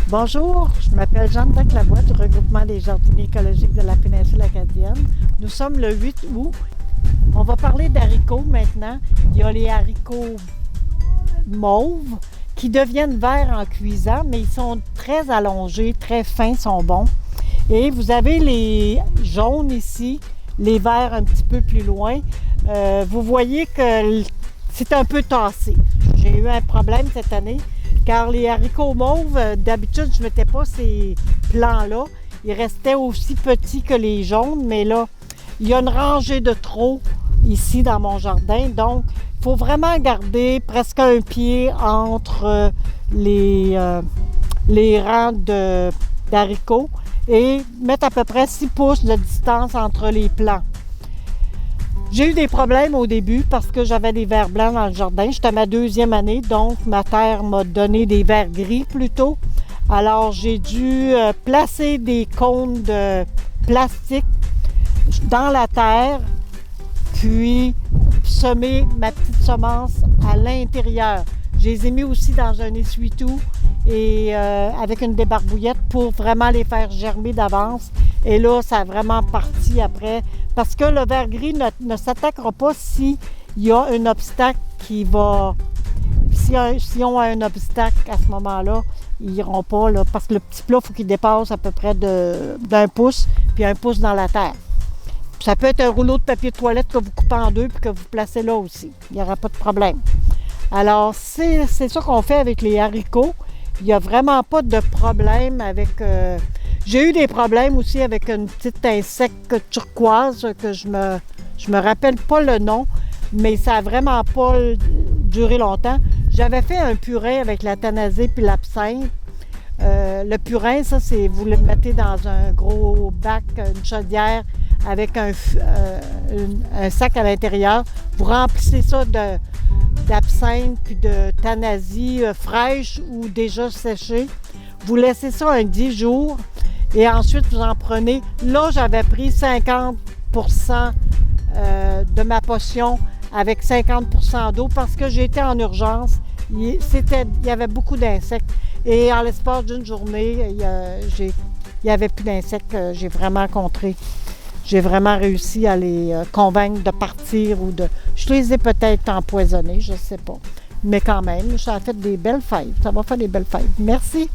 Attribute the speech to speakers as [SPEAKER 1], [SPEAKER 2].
[SPEAKER 1] Bonjour, je m'appelle Jeanne Lavoie du regroupement des jardiniers écologiques de la péninsule acadienne. Nous sommes le 8 août. On va parler d'haricots maintenant. Il y a les haricots mauves qui deviennent verts en cuisant, mais ils sont très allongés, très fins, sont bons. Et vous avez les jaunes ici, les verts un petit peu plus loin. Vous voyez que c'est un peu tassé. J'ai eu un problème cette année, car les haricots mauves, d'habitude, je ne mettais pas ces plants-là. Ils restaient aussi petits que les jaunes, mais là, il y a une rangée de trop ici dans mon jardin. Donc, il faut vraiment garder presque un pied entre les rangs d'haricots et mettre à peu près 6 pouces de distance entre les plants. J'ai eu des problèmes au début parce que j'avais des vers blancs dans le jardin. J'étais à ma 2e année, donc ma terre m'a donné des vers gris plutôt. Alors j'ai dû placer des cônes de plastique dans la terre, puis semer ma petite semence à l'intérieur. Je les ai mis aussi dans un essuie-tout et avec une débarbouillette pour vraiment les faire germer d'avance. Et là, ça a vraiment parti après. Parce que le ver gris ne s'attaquera pas s'il y a un obstacle qui va... Si on a un obstacle à ce moment-là, ils n'iront pas, là, parce que le petit plat, il faut qu'il dépasse à peu près d'1 pouce, puis 1 pouce dans la terre. Ça peut être un rouleau de papier de toilette que vous coupez en deux puis que vous placez là aussi. Il n'y aura pas de problème. Alors, c'est ça qu'on fait avec les haricots. Il n'y a vraiment pas de problème avec... J'ai eu des problèmes aussi avec une petite insecte turquoise que je me rappelle pas le nom, mais ça n'a vraiment pas duré longtemps. J'avais fait un purin avec la thanasée puis l'absinthe. Le purin, ça, c'est vous le mettez dans un gros bac, une chaudière avec un sac à l'intérieur. Vous remplissez ça d'absinthe puis de thanasie fraîche ou déjà séchée. Vous laissez ça un 10 jours. Et ensuite, vous en prenez. Là, j'avais pris 50% de ma potion avec 50% d'eau parce que j'étais en urgence. Il y avait beaucoup d'insectes. Et en l'espace d'une journée, il n'y avait plus d'insectes. J'ai vraiment contré. J'ai vraiment réussi à les convaincre de partir ou de... Je les ai peut-être empoisonnés, je ne sais pas. Mais quand même, ça a fait des belles fèves. Ça va faire des belles fèves. Merci.